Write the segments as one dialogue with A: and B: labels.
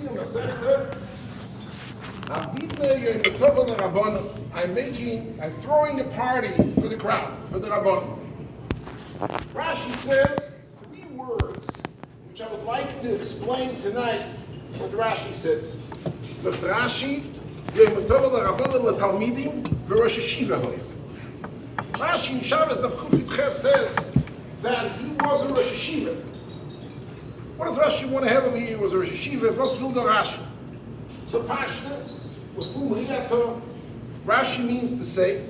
A: Siyum Hashas. I'm throwing a party for the crowd, for the Rabban. Rashi says 3 words which I would like to explain tonight what Rashi says. The Rashi, Rashi in Shabbos Daf Kuf Ches says that he was a Rosh Yeshiva. What does Rashi want to have over here? He was a Rosh Yeshiva. Was will the Rashi? So Pashtas, Rashi means to say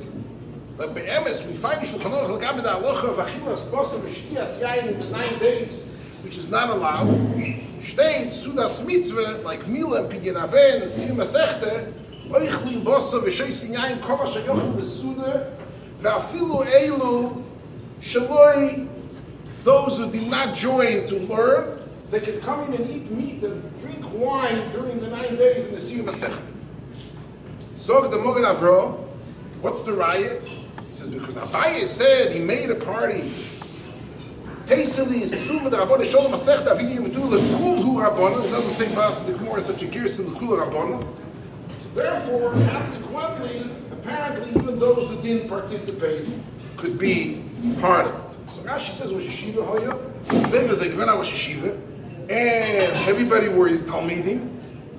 A: that be'emes we find Shulchan Aruch l'gabe the halacha of achilas basar v'shtiyas yayin in the 9 days, which is not allowed. Shtei sudas mitzvah like mila and pidyon abeh and Siyum Hashas oichlin basar v'sheisin yayin kol asher yochel v'suda v'afilu eilu shaloi, those who did not join to learn, they can come in and eat meat and drink wine during the 9 days in the Siyum Hashas. So the Mogen Avro, what's the riot? He says, because Abaye said he made a party. Taseli is true with the Rabbon Shalom Masechta Avinu Yimatu LeKul Hu Rabbon. It doesn't say Bas the Gemara is such a gerson LeKul Rabbon. Therefore, consequently, apparently, even those who didn't participate could be part of it. So Rashi says, was Yeshiva Hoya? Same as Gvena was Yeshiva, and everybody were his Talmidim.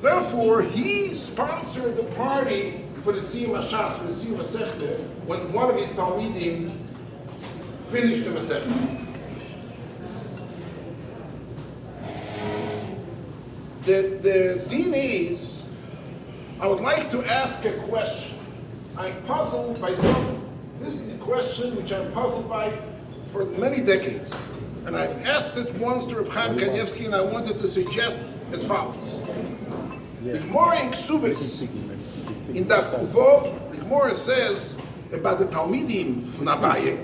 A: Therefore, he sponsored the party for the Siyum Hashas, for the Siyum Hashas, when one of his Talmidim finished the Masechta. The din is, I would like to ask a question. I'm puzzled by something. This is a question which I'm puzzled by for many decades. And I've asked it once to Reb Chaim Kanievsky, and I wanted to suggest as follows. The Gemara in Ksubis, in Daf Kuvov, the Gemara says about the Talmidim from Abaye,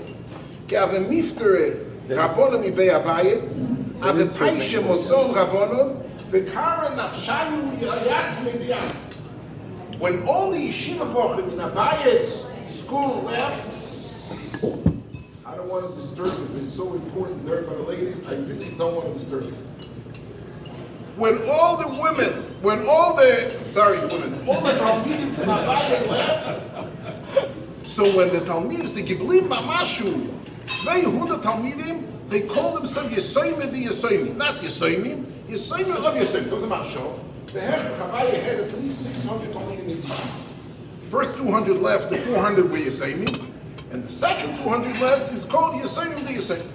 A: Ke ave miftere Rabbonon mibei Abaye, ave paishe mosol Rabbonon, v'kara nafshayu yasme diyasme. When all the yeshiva bochim in Abaye's school left, I don't want to disturb it. It's so important there, but ladies, I really don't want to disturb it. When all the Talmidim from Abaye left, so when the Talmidim say Giblim B'Mashu, 200 Talmidim, they call themselves Yesoyim the Yesoyim, not Yesoyim, Yesoyim of Yesoyim. Talk about show. The Abaye had at least 600 Talmidim in each. First 200 left, the 400 were Yesoyim, and the second 200 left is called Yesoyim the Yesoyim.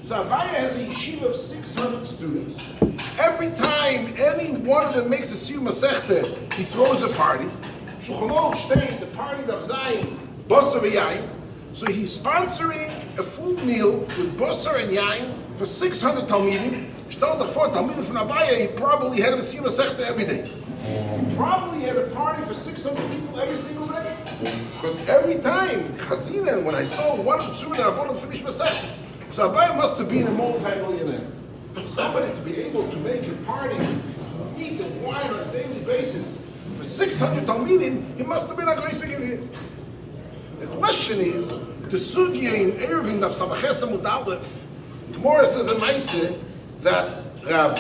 A: So Abaye has a yeshiva of 600 students. Every time any one of them makes a Siyum Hashas, he throws a party. Shulchan Aruch states the party of Zayin, Basar v'Yayin. So he's sponsoring a full meal with Basar and Yayin for 600 Talmidim. Which tells us 4 Talmidim from Abaye, he probably had a Siyum Hashas every day. He probably had a party for 600 people every single day. Because every time, Chazina, when I saw one or two, I wanted to finish Masechta. So Abaye must have been a multi-millionaire. Somebody to be able to make a party with meat and wine on a daily basis for 600 Talmidim, he must have been a great singer. The question is, the sugya in Eruvin of Samaches Amud Aleph, Gemara says in Maaseh that Rabbi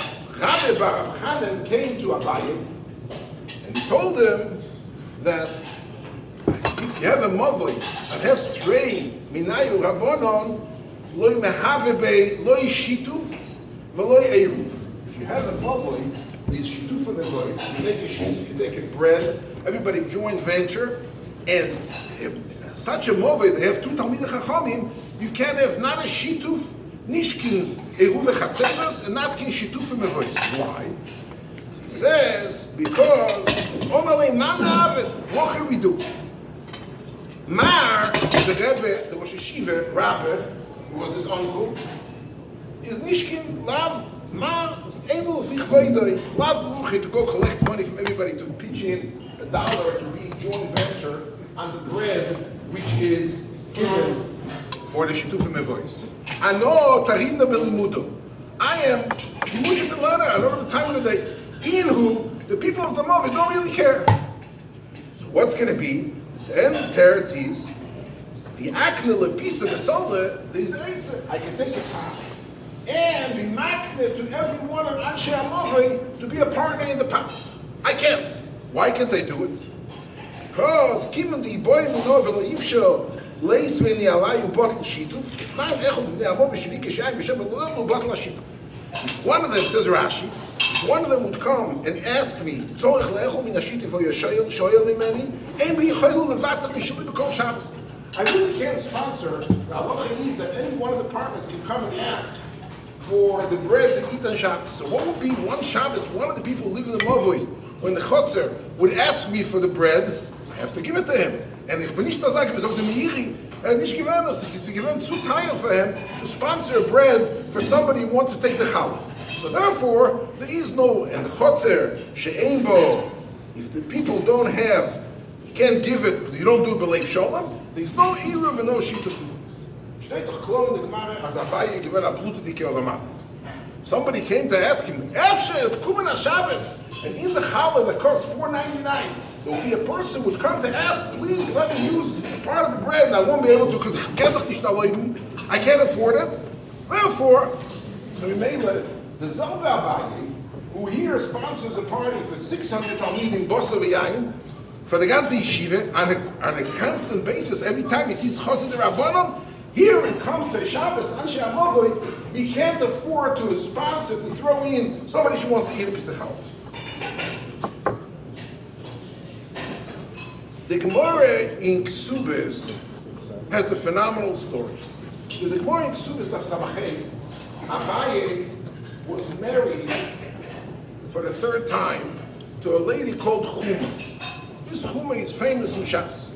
A: Bar Hanan came to Abaye and he told him that if you have a mavoi and have trei minayu rabbonon loy mehavebe loy shituf veloy eruv. If you have a mavoi, there's shituf and eruv. You make a shituf, you take a bread, everybody joint venture, and if such a mavoi, they have 2 Talmidei Chachamim, you can't have not a shituf nishkin eruv echatzeros and not kin shituf and eruv. Why? He says, because Omalei man ha'avet, what can we do? Mar, the Rebbe, the Rosh Yeshiva, Rabbi, who was his uncle, is nishkin lav mar able fichvoidoi lav ruchi to go collect money from everybody to pitch in $1 to be joint venture on the bread which is given for the shitufim evois. Ano tarinda belimudo. I am Kimushit the learner. I don't have the time of the day. Inhu, the people of the Movid don't really care. So what's going to be? Then Teretz is the akne lepisa besole. There's I can take a pass and be maknet to every one of Anshe Abaye to be a partner in the past. I can't. Why can't I do it? Because kimen the boy novel ifshel leis when yalayu bottle shituf. Nein, echod bnei Abaye sheli keshayim b'shem lo bottle shituf. One of them, says Rashi, one of them would come and ask me, Tzorich le'echol min hashituf or yoshoyel mimeni, ein b'yichoylu levater mishuli b'kol Shabbos. I really can't sponsor. The halacha is that any one of the partners can come and ask for the bread to eat on Shabbos. So what would be one Shabbos, one of the people who live in the Mavoi, when the chotzer would ask me for the bread, I have to give it to him. And ich bin nicht da sagen, wir sollten Meiri, nicht gewähnt, it's gewähnt too tired for him to sponsor bread for somebody who wants to take the challah. So therefore, there is no, and the chotzer, she'ein bo, if the people don't have, can't give it, you don't do it b'leif sholem, there's no eruv and no shituf. Steht doch klar in the Gemara, as Abaye gewähnt a blutedike olaman. Somebody came to ask him, Efshe, et kumen ha-Shabbos, and in the challah that costs $4.99, there will be a person who would come to ask, please let me use part of the bread, and I won't be able to because I can't afford it. Therefore, so we made the Zalba Abaye, who here sponsors a party for 600 Talmidim Bosa v'Yayin, for the ganze yeshiva, on a constant basis, every time he sees Chazid Rabbanon, here it comes to Shabbos, Anshe Abaye, he can't afford to sponsor, to throw in somebody who wants to eat a piece of challah. The Gemara in Ksubis has a phenomenal story. The Gemara in Ksubis Daf Samachay, Abaye was married for the third time to a lady called Chuma. This Chuma is famous in Shas.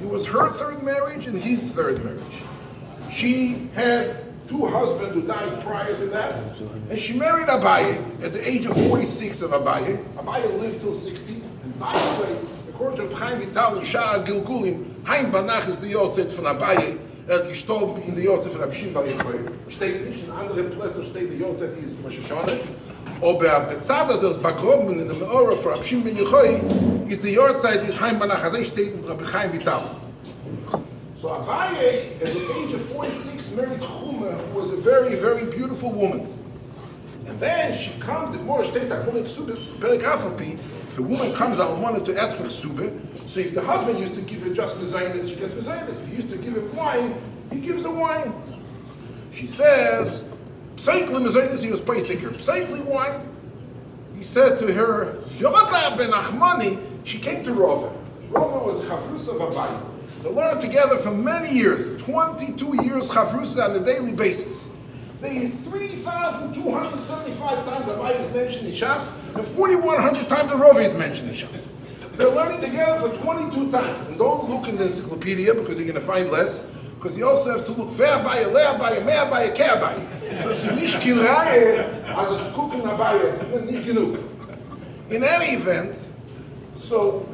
A: It was her third marriage and his third marriage. She had two husbands who died prior to that, and she married Abaye at the age of 46 of Abaye. Abaye lived till 60. And by the way, according to Chaim Vital in Sha'ar Gilgulim, Haim Banach is the Yotzet von Abaye, gestorben in der Yotzet von Abshim Bar Yochai. Steht nicht in anderen Plätzen, steht der Yotzet ist Rosh Hashanah. Aber auf der Zeit, als es begraben in der Meora von Abshim Bar Yochai, ist die Yotzet ist Haim Banach, also steht in Rabbi Chaim Vital. So Abaye, at the age of 46, married Chuma, who was a very, very beautiful woman. And then she comes, the more state according to Ksubis, if a woman comes out and wanted to ask for ksubah, so if the husband used to give her just mezainis, she gets mezainis. If he used to give her wine, he gives her wine. She says, Psaikli mezainis, he was basic her. Psaikli wine. He said to her, Yoda ben Achmani, she came to Rova. Rova was Chavrus of Abaye. They learned together for many years, 22 years Chavrusa on a daily basis. There is 3,275 times Abaye is mentioned in Shas, and 4,100 times the Rova is mentioned in Shas. They're learning together for 22 times. And don't look in the encyclopedia because you're going to find less, because you also have to look Ve'Abaye, Le'Abaye, Me'Abaye, Ke'Abaye. So it's Nish Kilraye as a skuk in Abaye, it's Nish Genug. In any event, so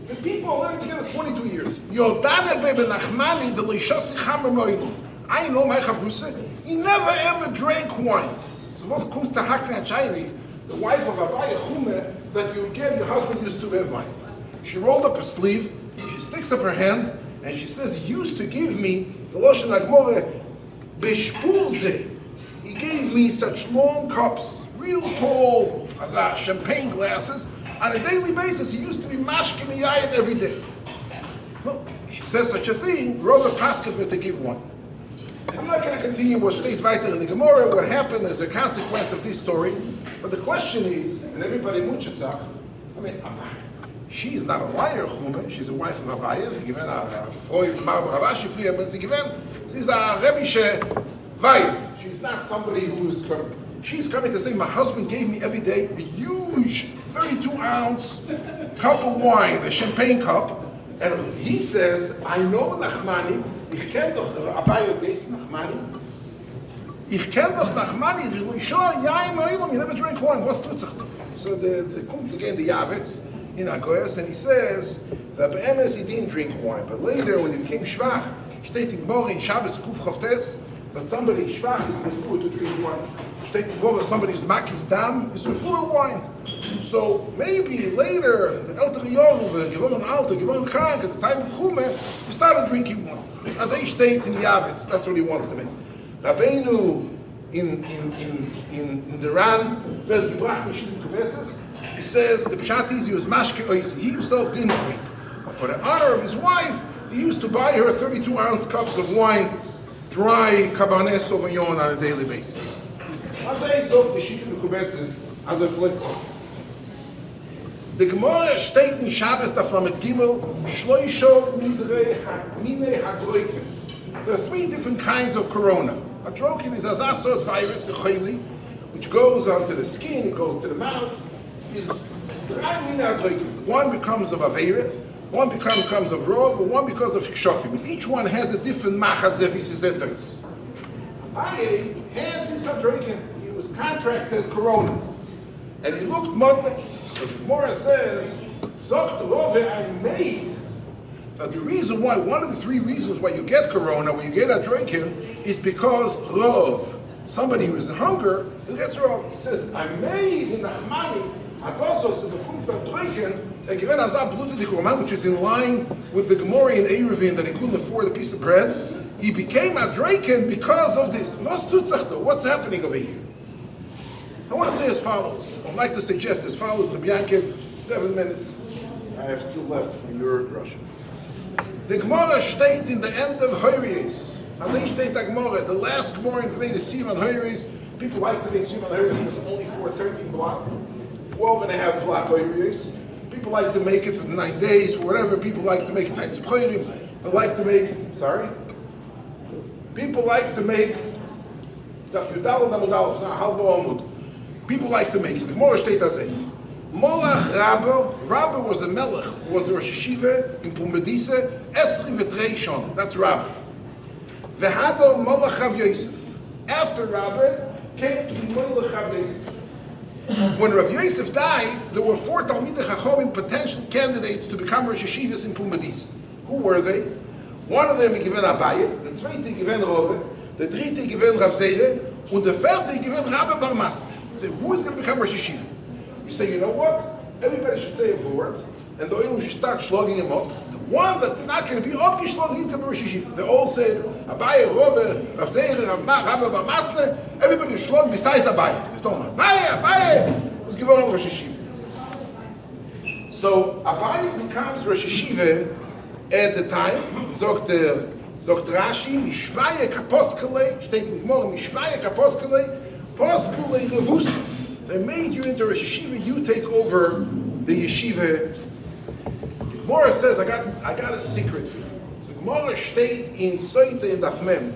A: the people are learning together 22 years. Yodane ben Nachmani, the Leishasi Chamer Moilu. I know my Chavrusa, he never ever drank wine. So what comes to Hakna Chayni, the wife of Abaye Chume, that you get, your husband used to have wine. She rolled up her sleeve, she sticks up her hand, and she says, he used to give me, the Loshen Agmore, Beshpulze. He gave me such long cups, real tall, as champagne glasses, on a daily basis. He used to be mashke miyayin every day. Well, she says such a thing, Rova Paskeva to give one. I'm not going to continue what steht weiter in the Gemara, what happened as a consequence of this story, but the question is, and everybody Muchitzach, I mean, she's not a liar, Chume, she's a wife of Abaye, sie gewinnt a Frau von Ravashi früher, but sie gewinnt, she's a Rebische Weib. She's not somebody who's coming. She's coming to say, my husband gave me every day a huge 32-ounce cup of wine, a champagne cup, and he says, I know Nachmani, ich kenn doch Abaye based Nachmani. Ich kenn doch Nachmani, sie will show yaim oilom, you never drink wine, what's tut sich? So the comes again the Yavitz in Agoyas, and he says that be'emes he didn't drink wine, but later when he became shvach, steht in Gemara in Shabbos Kuf Chavtes, that somebody shvach is refuah to drink wine. Steht in Gemara somebody's makis dam is refuah wine. So maybe later the Elter Yoruv, Gevon Alter, Gevon Krank, at the time of Chume, he started drinking wine. As he stated in Yavitz, that's what he wants to make. Rabbeinu in the Ran, he says the pshat is he was mashke oisi. He himself didn't drink, but for the honor of his wife, he used to buy her 32-ounce cups of wine, dry Cabernet Sauvignon on a daily basis. The Gemara steht in Shabbos da Flamet Gimel, Shloisho Mine Hadroiken. There are 3 different kinds of corona. Hadroiken is a sort virus, a chayli, which goes onto the skin, it goes to the mouth. One becomes of Abaye, one becomes of Rov, and one because of Shofim. Each one has a different machazevis. Abaye had this Hadroiken. He was contracted corona. And he looked modlik. So the Gemara says, Zokt Rove, I made that the reason why, one of the 3 reasons why you get corona, when you get Hadroiken, is because Rov. Somebody who is in hunger, who gets Rov. He says, I made in the Nachmani, Agosos, in the Kum Hadroiken, which is in line with the Gemara in Eruvin that he couldn't afford a piece of bread. He became Hadroiken because of this. What's happening over here? I want to say as follows. I'd like to suggest as follows. Rabbi Yankiv, 7 minutes. I have still left for your Russian. The Gemara state in the end of Hoyres. The last Gemara in the Siyum Hashas. People like to make Siyum Hashas because only for 13 block, 12.5 block Hoyres. People like to make it for 9 days, for whatever. People like to make it times Choyrim. They like to make. Sorry. People like to make. Daf Yudal Amud Aleph. Halbo Amud. People like to make it. The Gemara state as a Molach Rabbe was a melech, was a Rosh Yeshiva in Pumbedisa, Esri v'trei shon. That's Rabbe. V'hado Molach Rav Yosef. After Rabbe came to be Molach Rav Yosef. When Rav Yosef died, there were 4 Talmidei Chachomim potential candidates to become Rosh Yeshivas in Pumbedisa. Who were they? One of them given Abaye, the zweite given Rove, the dritte given Rav Zeire, and the vierte given Rabbe Bar Masna. Say, who is going to become Rosh Yeshiva? You say, you know what? Everybody should say a word, and the Oilim should start slugging him up. The one that's not going to be up, he's slugging him to Rosh Yeshiva. They all said, Abaye, Rove, Rav Zeir, Rabbe Bar Masna. Everybody is slugging besides Abaye. They told him, Abaye was given on Rosh Yeshiva. So Abaye becomes Rosh Yeshiva at the time. Zogt Rashi, Mishmaye Kaposkele, steht in Gemara, Mishmaye Kaposkele, Poskele Revusu. They made you into Rosh Yeshiva, you take over the yeshiva. The Gemara says, I got a secret for you. The Gemara state in Soite and Dafmem.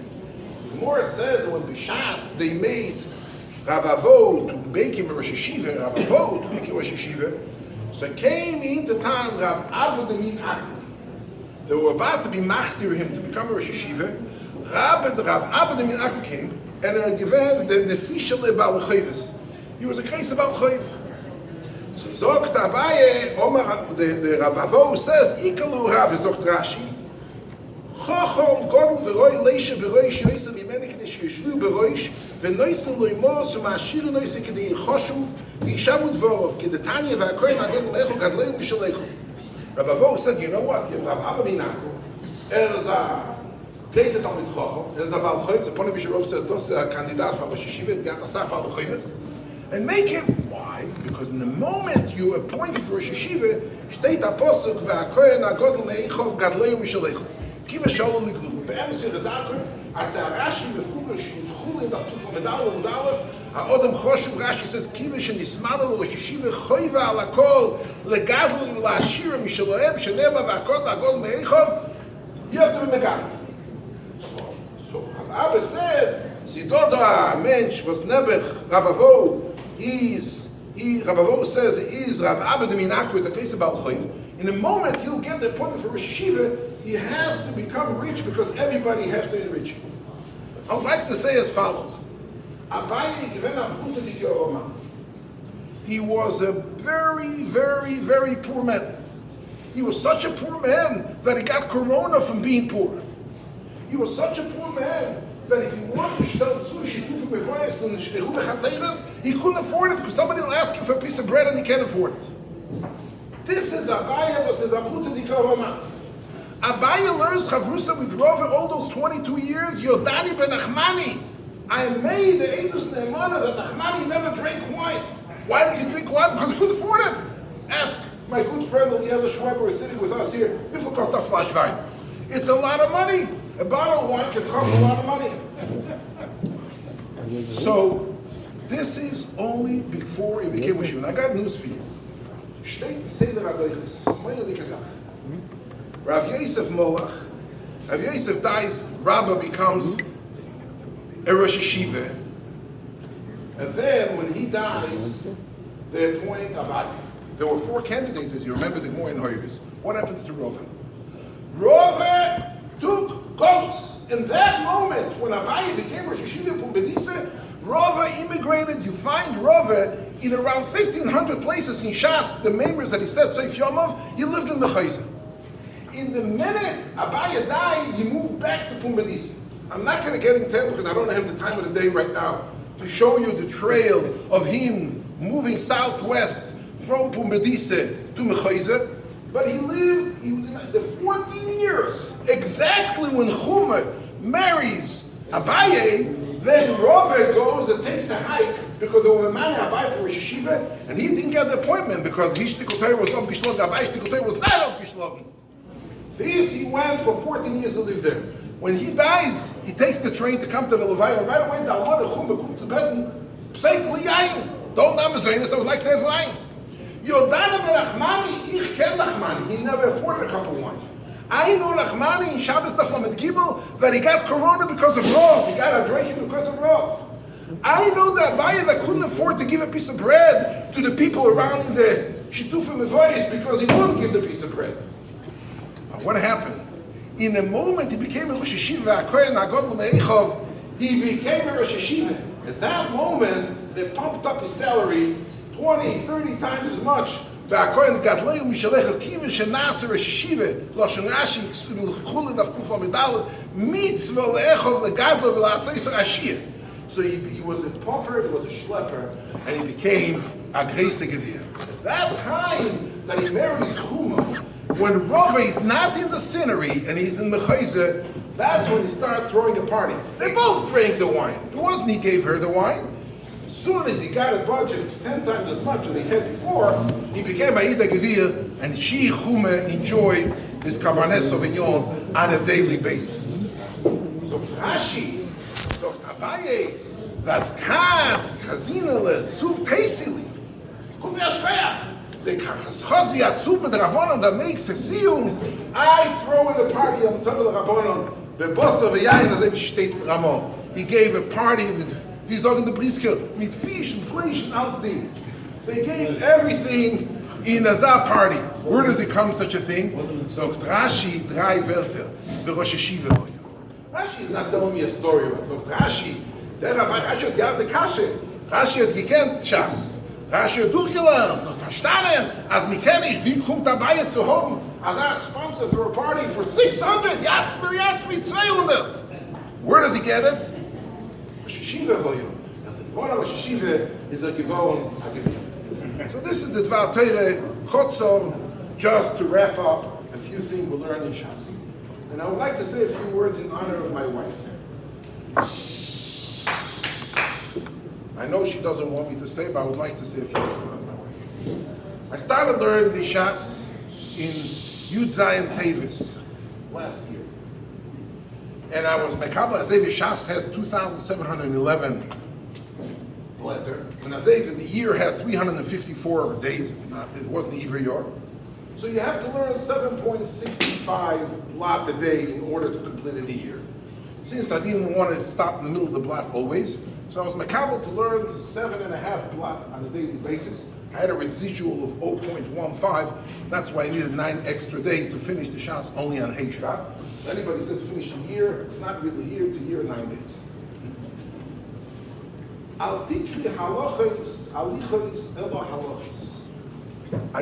A: The Gemara says when Shas they made Rav Avo to make him a Rosh Yeshiva, Rav Avo to make him a Rosh Yeshiva, so came into town Rav Abba Demin Aku. They were about to be machtir him to become a Rosh Yeshiva. Rav Abba Demin Aku came and given the nefisha lebal chayvus. He was a case about chayv. So Zokt Abaye, the Rav Avo says, Ikalu Rav, Zokt Rashi, Chachom Godel v'roi leisha b'roi sheisem imeni k'dei sheyeshvu b'roi v'noisem lo imos u'ma'ashir noisem k'dei yichoshuv v'yishavu dvorov k'dei Tanya v'akoyin agon me'echo gadleim v'shalecho. Rav Avo said, you know what? You have Rav Abba Minaku. There's a case of Talmid Chacham. There's a Baal Chayv. The Pony Bishurov says, this is a candidate for Rosh Yeshiva. Gat asach Baal Chayvus. And make him. Why? Because in the moment you appoint him for Rosh Yeshiva, shteit aposuk v'akoyin agodl me'echov gadleim v'shalecho. Kiva shalom l'glu. Be'emes yedadakar, asa Rashi befugash yudchul in daftufa medal l'mudalef, ha'odem choshuv. Rashi says, Kiva shenismada l'Rosh Yeshiva choyva al hakol legadlu l'ashira mishalohem sheneba v'akod l'agod me'echov. You have to be megadol. So Rav Abba said, Sidoda mensch was nebech Rav Avo Rav Avo says is Rav Abba Demin Aku is a case about Chayv. In the moment he'll get the appointment for Rosh Yeshiva, he has to become rich because everybody has to enrich him. I would like to say as follows. Abaye given Abuta Roma. He was a very, very, very poor man. He was such a poor man that he got corona from being poor. He was such a poor man that if he wanted to start sushi and he couldn't afford it because somebody will ask him for a piece of bread and he can't afford it. This is Abaye versus Abuta Roma. Abaye learns Chavrusa with Rova all those 22 years. Yodani ben Achmani. I made the Eidus Ne'emana that Nachmani never drank wine. Why did he drink wine? Because he couldn't afford it. Ask my good friend Eliezer Schweber, who is sitting with us here. If it costs a flash wine, it's a lot of money. A bottle of wine can cost a lot of money. So this is only before it became Moshiach. I got news for you. Shtei Seder Adoiches. Meine dicke Sache. Rav Yosef Molach. Rav Yosef dies. Rabbah becomes a Rosh Yeshiva. And then when he dies, they appoint Abaye. There were 4 candidates, as you remember the Gemara in Horav. What happens to Rova? Rova took goats. In that moment, when Abaye became Rosh Yeshiva Pumbedisa, Rova immigrated. You find Rova in around 1,500 places in Shas. The members that he said, Seif Yomov, he lived in the Chayza. In the minute Abaye died, he moved back to Pumbedisa. I'm not going to get into it because I don't have the time of the day right now to show you the trail of him moving southwest from Pumbedisa to Mechayza. But he lived the 14 years, exactly when Chuma marries Abaye. Then Rove goes and takes a hike because there was a man Abaye for Rosh Yeshiva, and he didn't get the appointment because his Shtikol Torah was on Bishlogen, Abaye's Shtikol Torah was not on Bishlogen. This he went for 14 years to live there. When he dies, he takes the train to come to the Levaya. Right away, the Almad Chuma comes to bed and says, don't namazayin, I would like to have wine. Yodana Berachmani, ich ken Nachmani. He never afforded a cup of wine. I know Nachmani in Shabbos Taflamet Gimel that he got corona because of Rav. He got a drinking because of Rav. I know that Abaye that couldn't afford to give a piece of bread to the people around in the Shitufim Mevois because he couldn't give the piece of bread. But what happened? In a moment he became a Rosh Yeshiva, he became a Rosh Yeshiva. At that moment, they pumped up his salary 20, 30 times as much. Now we have to learn So he was a pauper, he was a schlepper, and he became a Greise Gevir. At that time that he marries Chuma, when Rava is not in the scenery and he's in Mechayze, that's when he started throwing a party. They both drank the wine. It wasn't he gave her the wine. As soon as he got a budget 10 times as much as he had before, he became Aida Gevir, and she, Chuma, enjoyed this Cabernet Sauvignon on a daily basis. So Rashi, so Abaye, that's Kad, Chazinele, Zub Tasili, Kum Yashreach. The Chazi Atzub the Rabbanon that makes a Siyum, I throw in a party on top of the Rabbanon, the boss of a Yain, as if steht Ramon. He gave a party with, wie sagen die Brisker, mit Fisch and Fleisch and alles Ding. They gave everything in a Zah party. Where does it come such a thing? So Rashi, drei Wörter, the Rosh Yeshiva. Rashi is not telling me a story. So Rashi, der Rabbi, Rashi hat gehabt the Kasche. Rashi hat gekannt Shas. Rashi hat durchgelernt, verstanden, als mechanisch, wie kommt Abaye zu haben, als sponsor for a party for 600, Yasmi, 200. Where does he get it? Rosh Yeshiva hoyu. One of Rosh Yeshiva is a givon, So this is the Dvar Torah Chotzor, just to wrap up a few things we learned in Shas. And I would like to say a few words in honor of my wife. I know she doesn't want me to say, but I would like to say a few words. I started learning the Shas in Yud Zayin Tevis last year. And I was, my Kabbalah Azevi Shas has 2,711 letter. When Azevi, the year has 354 days, it wasn't the Hebrew year. So you have to learn 7.65 blot a day in order to complete the year. Since I didn't want to stop in the middle of the blot always, so I was makabel to learn 7.5 blot on a daily basis. I had a residual of 0.15. That's why I needed 9 extra days to finish the Shas only on Hey Shvat. If anybody says finish a year, it's not really a year, it's a year and 9 days. I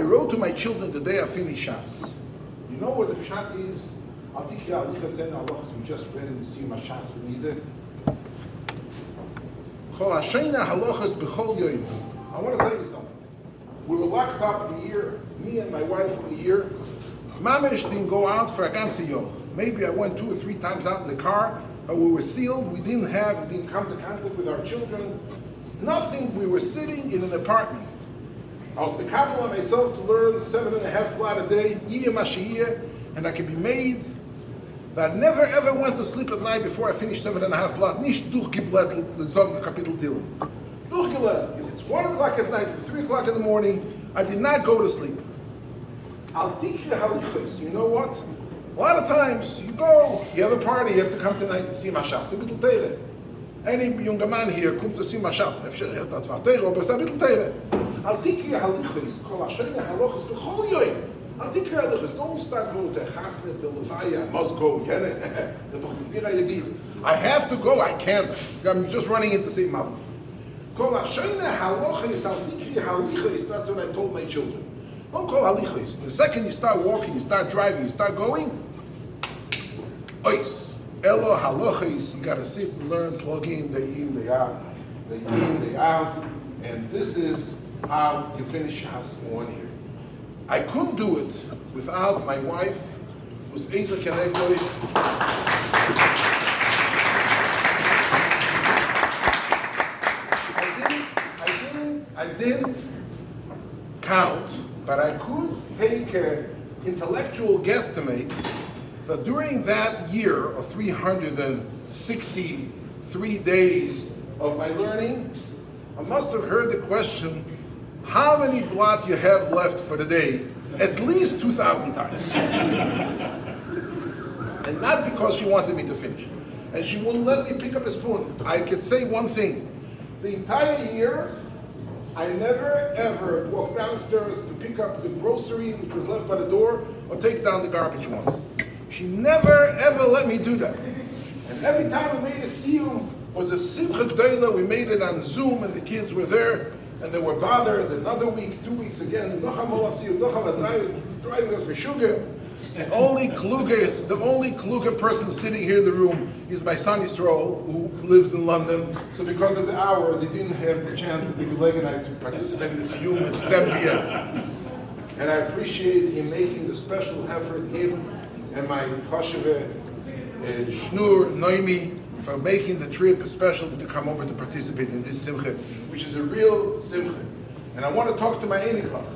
A: wrote to my children the day I finished Shas. You know what the Pshat is? We just read in the Siyum Hashas for Nida. I want to tell you something. We were locked up the year, me and my wife for the year. Mamish didn't go out for a ganze yom. Maybe I went 2 or 3 times out in the car, We were sealed. We didn't come to contact with our children. Nothing. We were sitting in an apartment. I was mekabel on myself to learn 7.5 blot a day, yiyah mashiyah, and I could be made that I never ever went to sleep at night before I finished 7.5 blot. Nicht durchgeblättert, sagen Kapitel Tillim. Durchgelernt. If it's 1 o'clock at night, if 3 o'clock in the morning, I did not go to sleep. Al tikre halichos. You know what? A lot of times you go, you have a party, you have to come tonight to Siyum Hashas. A little teire. Any younger man here comes to Siyum Hashas. Efter er hat war teire, aber es a little teire. Al tikre halichos. Kol hashayne halachos b'chol yoyim. Al tikre halichos. Don't start going to Chasnet, the Levaya. I must go. I have to go. I can't. I'm just running into St. Mountain. Kol hashayne halachos. Al tikre halichos. That's what I told my children. Don't call halichos. The second you start walking, you start driving, you start going, ois. Elo halachos. You got to sit and learn, plug in, day out, day in, day out. And this is how you finish Shas on here. I couldn't do it without my wife, who's Eza Kenegoi. I didn't count, but I could take an intellectual guesstimate that during that year of 363 days of my learning, I must have heard the question, how many blot you have left for the day? At least 2,000 times. And not because she wanted me to finish. And she wouldn't let me pick up a spoon. I could say one thing. The entire year, I never ever walked downstairs to pick up the grocery which was left by the door or take down the garbage once. She never ever let me do that. And every time we made a siyum, was a simcha g'dayla. We made it on Zoom and the kids were there and they were bothered. Another week, 2 weeks again, driving us with sugar. The only kluger person sitting here in the room is my son Yisrael, who lives in London. So because of the hours, he didn't have the chance to participate in the Siyum at 10 p.m. And I appreciate him making the special effort, him and my Chosheve, Shnur, Noemi, for making the trip especially to come over to participate in this Simcha, which is a real Simcha. And I want to talk to my Eniklach,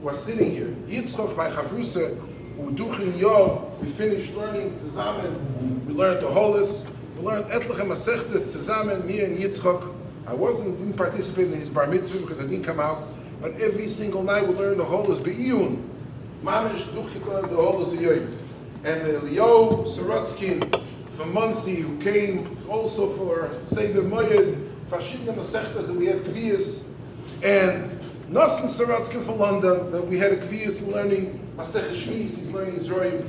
A: who are sitting here. Yitzchok, my Chavrusa, we finished learning zusammen. We learned the Holis. We learned etliche Masechtes zusammen, me and Yitzchok. I didn't participate in his bar mitzvah because I didn't come out. But every single night we learned the Holis be'iyun. Mamish learned the Holis be'iyun. And Horav Sorotzkin from Muncie, who came also for Seder Moyed, verschiedene Masechtes, and we had Kviyas. And Nosson Sorotzkin from London, that we had a Kviyas learning Masech Shvis, he's learning Zroim.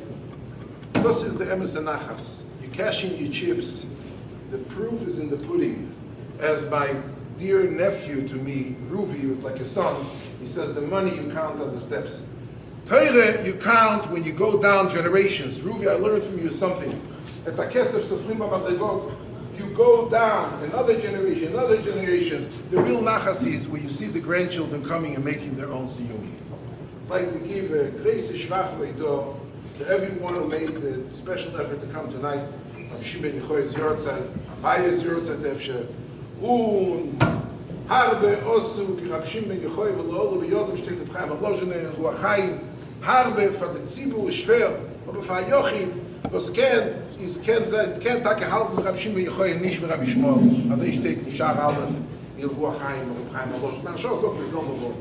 A: This is the emes anachas. You cash in your chips. The proof is in the pudding. As my dear nephew to me, Ruvi, who's like a son, he says the money you count on the steps. Torah you count when you go down generations. Ruvi, I learned from you something. At Takesef Sofrim B'Madlegog, you go down another generation. The real nachas is when you see the grandchildren coming and making their own siyum. I'd like to give a grace shvach to everyone who made the special effort to come tonight. Siyum Hashas Yortzeit, Abaye's Yortzeit Efshe, und harbe osu ki Siyum Hashas v'lo'olu v'yodem steht the Chaim Alojene Ruach Chaim, harbe for the tzibur is schwer, aber for Yochid was can tak gehalten mit Siyum Hashas nicht für Rabbi Shmuel. Also ich steht in Shar Aleph in Ruach Chaim und Chaim Alojene. Man schaut doch besonders.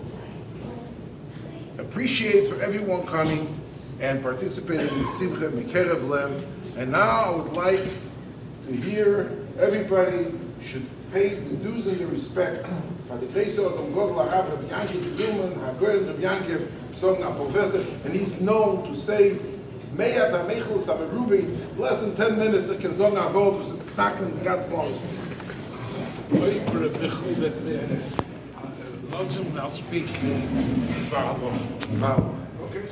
A: Appreciate for everyone coming and participating in the Simcha Mikerev Lev. And now I would like to hear everybody should pay the dues and the respect for the Kreis of Gogla Rav Rabbi Yankiv Dilman, Hagoel Rabbi Yankiv, Song Apoverte, and he's known to say, Meyat HaMeichel Samerubi, less than 10 minutes, I can song Avot, was it Knacken, the God's close.
B: I'll speak.
A: Okay.